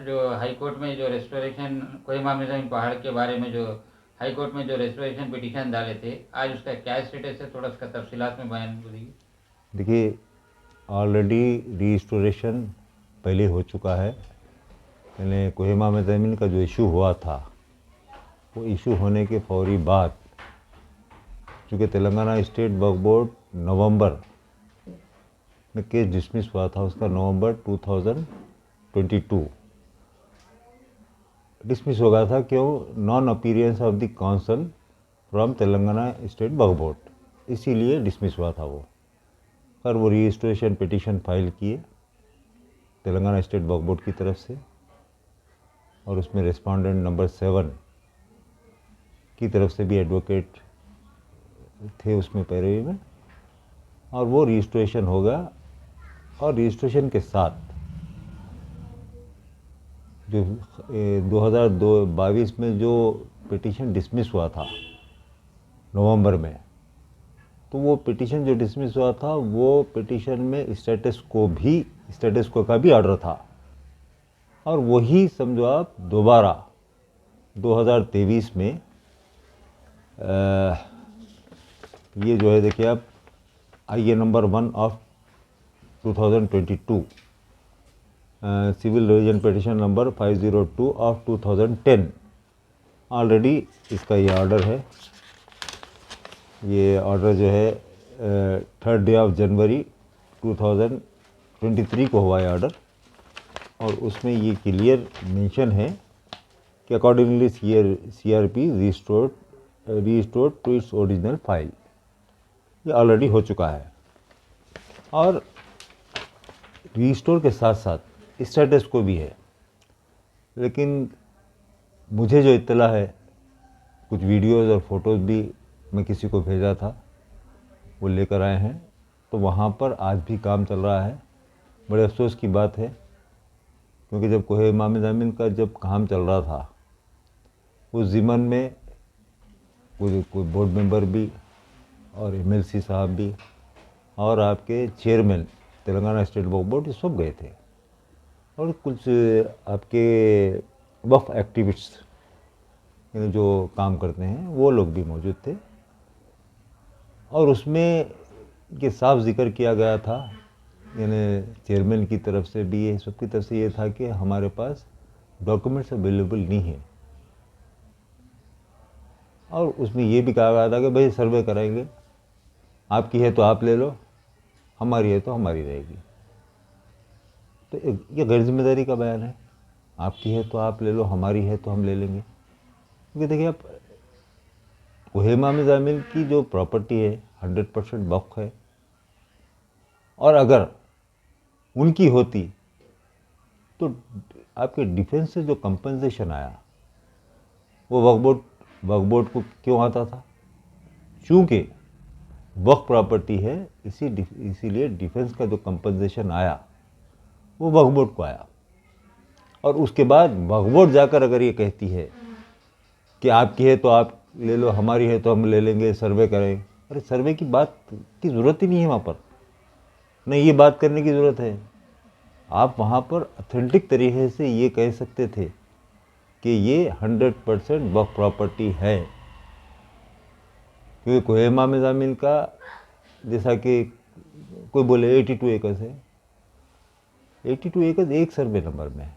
जो high court में जो रेस्टोरेशन कोहिमा में पहाड़ के बारे में जो हाई कोर्ट में जो रेस्टोरेशन पिटीशन डाले थे, आज उसका क्या स्टेटस है, थोड़ा उसका तफसीलात में बयान करिए। देखिए, ऑलरेडी रिस्टोरेशन पहले हो चुका है। यानी कोहिमा में ज़मीन का जो इशू हुआ था, वो इशू होने के फौरी बाद चूँकि तेलंगाना स्टेट वक्फ बोर्ड नवंबर में केस डिसमिस हुआ था, उसका नवंबर 2022 डिसमिस हो गया था। क्यों? Non appearance of the council from Telangana state Waqf board, इसीलिए डिसमिस हुआ था वो। पर वो रजिस्ट्रेशन पिटीशन फाइल किए तेलंगाना स्टेट वक्फ बोर्ड की तरफ से, और उसमें रेस्पोंडेंट नंबर 7 की तरफ से भी एडवोकेट थे उसमें पैरवी में, और वो रजिस्ट्रेशन होगा। और रजिस्ट्रेशन के साथ जो 2022 में जो पिटीशन डिसमिस हुआ था नवंबर में, तो वो पिटीशन जो डिसमिस हुआ था, वो पिटीशन में स्टेटस को का भी ऑर्डर था। और वही समझो आप दोबारा 2023 में ये जो है, देखिए आप, IA number 1 of 2022, civil revision petition number 502 of 2010, already इसका ये ऑर्डर है। ये ऑर्डर जो है 3rd डे ऑफ जनवरी 2023 को हुआ है ऑर्डर, और उसमें ये क्लियर मेंशन है कि accordingly CRP restored to its original file. ये ऑलरेडी हो चुका है, और रिस्टोर के साथ साथ स्टेटस को भी है। लेकिन मुझे जो इत्तला है, कुछ वीडियोज़ और फोटोज़ भी मैं किसी को भेजा था, वो लेकर आए हैं, तो वहाँ पर आज भी काम चल रहा है। बड़े अफसोस की बात है, क्योंकि जब कोहिमा में ज़मीन का जब काम चल रहा था, उस ज़िमन में कोई बोर्ड मेंबर भी और MLC साहब भी और आपके चेयरमैन तेलंगाना स्टेट वक्फ बोर्ड, ये सब गए थे, और कुछ आपके वक्फ एक्टिविस्ट जो काम करते हैं वो लोग भी मौजूद थे। और उसमें ये साफ जिक्र किया गया था, यानी चेयरमैन की तरफ से भी, ये सबकी तरफ से ये था कि हमारे पास डॉक्यूमेंट्स अवेलेबल नहीं है। और उसमें ये भी कहा गया था कि भाई सर्वे कराएंगे, आपकी है तो आप ले लो, हमारी है तो हमारी रहेगी। तो ये गैर जिम्मेदारी का बयान है। आपकी है तो आप ले लो, हमारी है तो हम ले लेंगे। क्योंकि देखिए, आप कोहिमा में ज़मीन की जो प्रॉपर्टी है 100% वक्फ है, और अगर उनकी होती तो आपके डिफेंस से जो कंपनसेशन आया वो वक्फ बोर्ड को क्यों आता था? चूँकि वक्फ प्रॉपर्टी है, इसीलिए डिफेंस का जो कंपनसेशन आया वो वक्फ बोर्ड को आया। और उसके बाद वक्फ बोर्ड जाकर अगर ये कहती है कि आपकी है तो आप ले लो, हमारी है तो हम ले लेंगे, सर्वे करें, अरे सर्वे की बात की ज़रूरत ही नहीं है वहाँ पर, नहीं ये बात करने की ज़रूरत है। आप वहाँ पर ऑथेंटिक तरीके से ये कह सकते थे कि ये 100% वक्फ प्रॉपर्टी है। क्योंकि कोहिमा में ज़मीन का, जैसा कि कोई बोले 82 एकड़ है, 82 एकड़ एक सर्वे नंबर में है।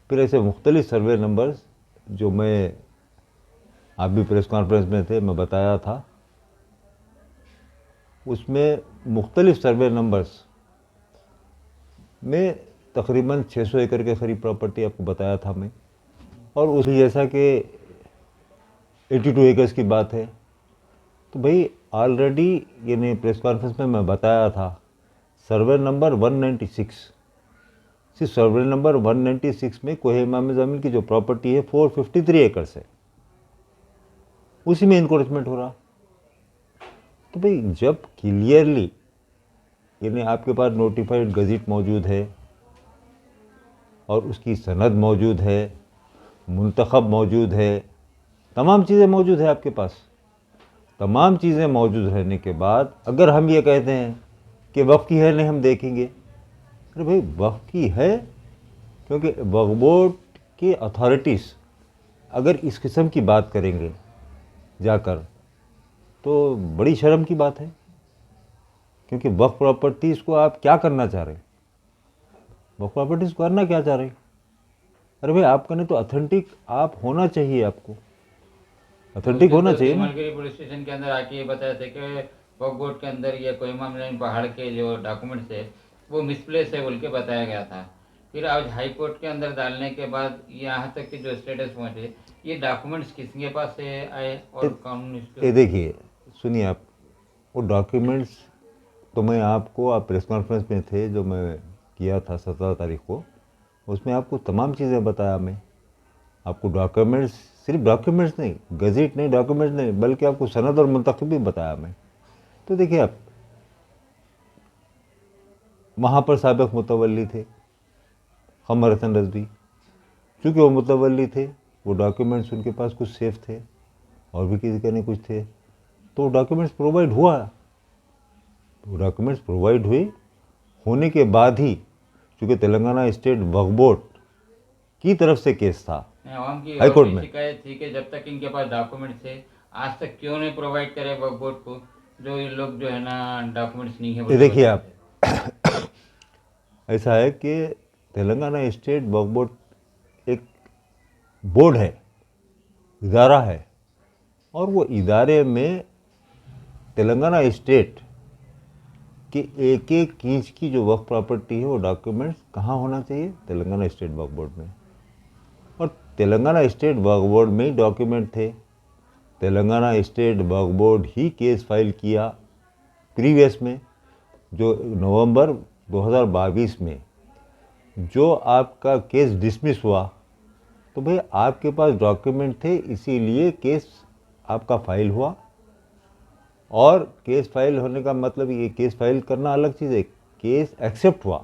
फिर ऐसे मुख्तलिफ सर्वे नंबर्स, जो मैं, आप भी प्रेस कॉन्फ्रेंस में थे, मैं बताया था, उसमें मुख्तलिफ सर्वे नंबर्स में तकरीबन 600 एकड़ के करीब प्रॉपर्टी आपको बताया था मैं। और उसी जैसा कि 82 एकड़ की बात है, तो भाई ऑलरेडी यानी प्रेस कॉन्फ्रेंस में मैं बताया था, सर्वे नंबर 196, सिर्फ सर्वे नंबर 196 में कोहिमा में ज़मीन की जो प्रॉपर्टी है 453 एकड़ है, उसी में इंक्रोचमेंट हो रहा। तो भाई जब क्लियरली यानी आपके पास नोटिफाइड गज़ेट मौजूद है, और उसकी सनद मौजूद है, मुंतखब मौजूद है, तमाम चीज़ें मौजूद है आपके पास, तमाम चीज़ें मौजूद रहने के बाद अगर हम ये कहते हैं कि वक्फ की है, नहीं हम देखेंगे, अरे भाई वक्फ की है क्योंकि वक्फ बोर्ड की अथॉरिटीज़ अगर इस किस्म की बात करेंगे जाकर तो बड़ी शर्म की बात है, क्योंकि वक्फ प्रॉपर्टीज़ को आप क्या करना चाह रहे हैं? वक्फ प्रॉपर्टीज़ को करना क्या चाह रहे हैं? अरे भाई आपका नहीं तो अथेंटिक आप होना चाहिए, आपको अथेंटिक होना चाहिए ना। सिमलगिरी पुलिस स्टेशन के अंदर आके ये बताया था कि वक्फ बोर्ड के अंदर ये कोहिमा मिलन पहाड़ के जो डॉक्यूमेंट्स है वो मिसप्लेस है बोल के बताया गया था। फिर आज हाई कोर्ट के अंदर डालने के बाद यहाँ तक कि जो स्टेटस पहुँचे, ये डॉक्यूमेंट्स किसके पास से आए और कौन ये देखिए, सुनिए आप, वो डॉक्यूमेंट्स तो मैं आपको, आप प्रेस कॉन्फ्रेंस में थे जो मैं किया था 17 तारीख को, उसमें आपको तमाम चीज़ें बताया मैं। आपको डॉक्यूमेंट्स, सिर्फ डॉक्यूमेंट्स नहीं, गज़ेट नहीं, डॉक्यूमेंट्स नहीं, बल्कि आपको सनद और मुंतखब भी बताया मैं। तो देखिए आप, वहाँ पर साबिक़ मुतवल्ली थे कमर हसन रज़वी, चूँकि वो मुतवल्ली थे, वो डॉक्यूमेंट्स उनके पास कुछ सेफ थे और भी किसी के नहीं कुछ थे, तो डॉक्यूमेंट्स प्रोवाइड हुआ। वो डॉक्यूमेंट्स प्रोवाइड हुए होने के बाद ही, चूँकि तेलंगाना स्टेट वक्फ बोर्ड की तरफ से केस था आवाम की हाई कोर्ट में, शिकायत थी कि जब तक इनके पास डॉक्यूमेंट थे आज तक क्यों नहीं प्रोवाइड करे वक्फ बोर्ड को, जो ये लोग जो है ना डॉक्यूमेंट्स नहीं है बोल ये के देखिए बताते आप, हैं। ऐसा है कि तेलंगाना स्टेट वक्फ बोर्ड एक बोर्ड है, इदारा है, और वो इदारे में तेलंगाना स्टेट कि एक एक इंच की जो वक्फ प्रॉपर्टी है वो डॉक्यूमेंट्स कहाँ होना चाहिए? तेलंगाना स्टेट वक्फ बोर्ड में। और तेलंगाना स्टेट वक्फ बोर्ड में ही डॉक्यूमेंट थे। तेलंगाना स्टेट वक्फ बोर्ड ही केस फाइल किया प्रीवियस में, जो नवंबर 2022 में जो आपका केस डिसमिस हुआ, तो भाई आपके पास डॉक्यूमेंट थे, इसीलिए केस आपका फाइल हुआ। और केस फाइल होने का मतलब, ये केस फाइल करना अलग चीज़ है, केस एक्सेप्ट हुआ।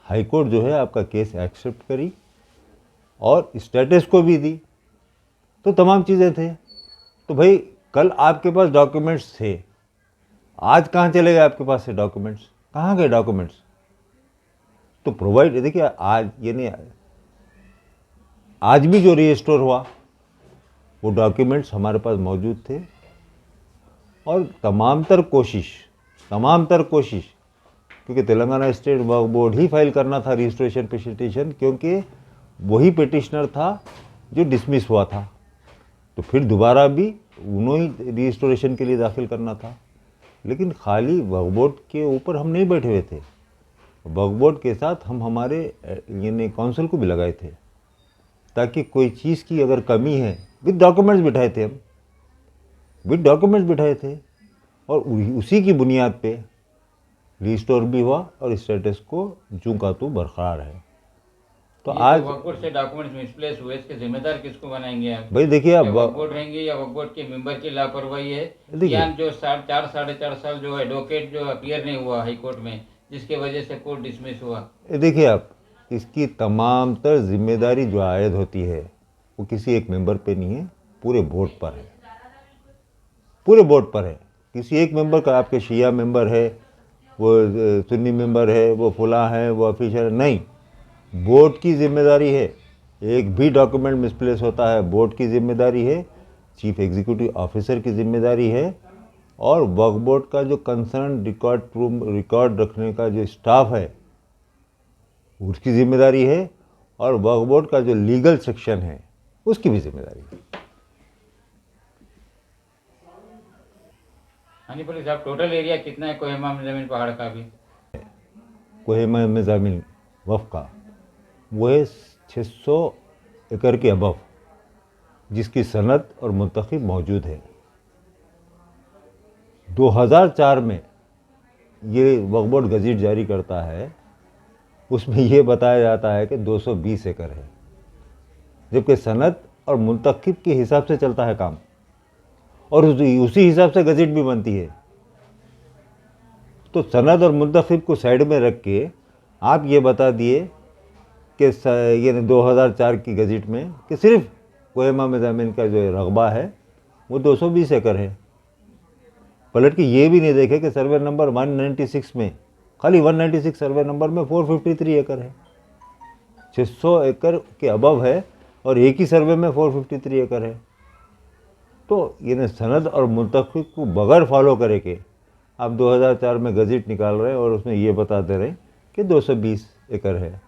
हाई कोर्ट जो है आपका केस एक्सेप्ट करी और स्टेटस को भी दी, तो तमाम चीज़ें थे। तो भाई कल आपके पास डॉक्यूमेंट्स थे, आज कहाँ चले गए आपके पास से डॉक्यूमेंट्स? कहाँ गए डॉक्यूमेंट्स? तो प्रोवाइड, देखिए आज ये नहीं, आज भी जो रीस्टोर हुआ वो डॉक्यूमेंट्स हमारे पास मौजूद थे। और तमाम तर कोशिश, क्योंकि तेलंगाना स्टेट वक्फ बोर्ड ही फाइल करना था रजिस्ट्रेशन पिटिशन, क्योंकि वही पिटिशनर था जो डिसमिस हुआ था, तो फिर दोबारा भी उन्होंने रजिस्ट्रेशन के लिए दाखिल करना था। लेकिन खाली वक्फ बोर्ड के ऊपर हम नहीं बैठे हुए थे, वक्फ बोर्ड के साथ हम हमारे यानी काउंसिल को भी लगाए थे, ताकि कोई चीज़ की अगर कमी है, विद डॉक्यूमेंट्स बिठाए थे हम, विद डॉक्यूमेंट्स बिठाए थे, और उसी की बुनियाद पे रिस्टोर भी हुआ और स्टेटस को जूं का तू बरकरार है। तो आज वक्फ बोर्ड से डॉक्यूमेंट्स मिसप्लेस हुए, इसके जिम्मेदार किसको बनाएंगे आप? भाई देखिए, आप वक्फ बोर्ड रहेंगे या वक्फ बोर्ड के मेंबर की लापरवाही है, या जो 4.5 साल जो एडवोकेट जो अपीयर नहीं हुआ हाई कोर्ट में, जिसके वजह से कोर्ट डिसमिस हुआ? देखिए आप, इसकी तमाम तर जिम्मेदारी जो आयद होती है वो किसी एक मेंबर पे नहीं है, पूरे बोर्ड पर है, पूरे बोर्ड पर है। किसी एक मेंबर का, आपके शिया मेंबर है, वो सुन्नी मेंबर है, वो फुला है, वो ऑफिसर नहीं, बोर्ड की जिम्मेदारी है। एक भी डॉक्यूमेंट मिसप्लेस होता है, बोर्ड की जिम्मेदारी है, चीफ एग्जीक्यूटिव ऑफिसर की जिम्मेदारी है, और वक्फ बोर्ड का जो कंसर्न रिकॉर्ड रखने का जो स्टाफ है उसकी जिम्मेदारी है, और वक्फ बोर्ड का जो लीगल सेक्शन है उसकी भी जिम्मेदारी है। हाँ जी पुलिस साहब, टोटल एरिया कितना है कोहिमा में जमीन पहाड़ का भी? कोहिमा में ज़मीन वक्फ का वो है 600 एकड़ के अबव, जिसकी सनद और मुंतखब मौजूद है। 2004 में ये वक्फ बोर्ड गज़ेट जारी करता है, उसमें ये बताया जाता है कि 220 एकड़ है, जबकि सनद और मुंतखब के हिसाब से चलता है काम, और उसी हिसाब से गज़ेट भी बनती है। तो सनद और मुंतखब को साइड में रख के आप ये बता दिए कि ये 2004 की गज़ेट में कि सिर्फ कोहिमा में ज़मीन का जो रकबा है वो 220 एकड़ है। पलट के ये भी नहीं देखे कि सर्वे नंबर 196 में, खाली 196 सर्वे नंबर में 453 एकड़ है। 600 एकड़ के अबव है और एक ही सर्वे में 453 एकड़ है। तो ये सनद और मुंतखब को बगैर फॉलो करे के आप 2004 में गज़ट निकाल रहे हैं और उसमें ये बताते रहे कि 220 एकड़ है।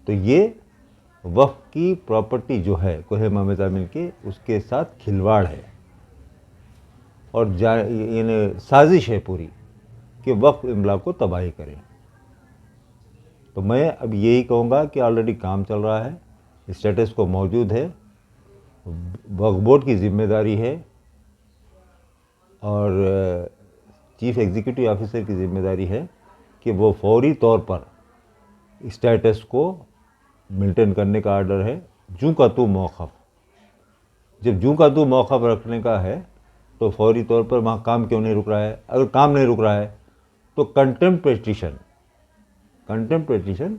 तो ये वक्फ की प्रॉपर्टी जो है कोहे मोहम्मद आमिन के, उसके साथ खिलवाड़ है और यानी साजिश है पूरी कि वक्फ इमला को तबाही करें। तो मैं अब यही कहूँगा कि ऑलरेडी काम चल रहा है, स्टेटस को मौजूद है, वक्फ बोर्ड की जिम्मेदारी है और चीफ एग्जीक्यूटिव ऑफिसर की जिम्मेदारी है कि वो फौरी तौर पर स्टेटस को मेंटेन करने का आर्डर है। जूँ का तू मौक़िफ़, जब जूँ का तू मौक़िफ़ रखने का है तो फौरी तौर पर वहाँ काम क्यों नहीं रुक रहा है। अगर काम नहीं रुक रहा है तो कंटेम्प्ट पिटीशन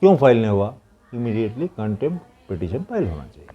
क्यों फाइल नहीं हुआ, इमीडिएटली कंटेम्प्ट पिटीशन फाइल होना चाहिए।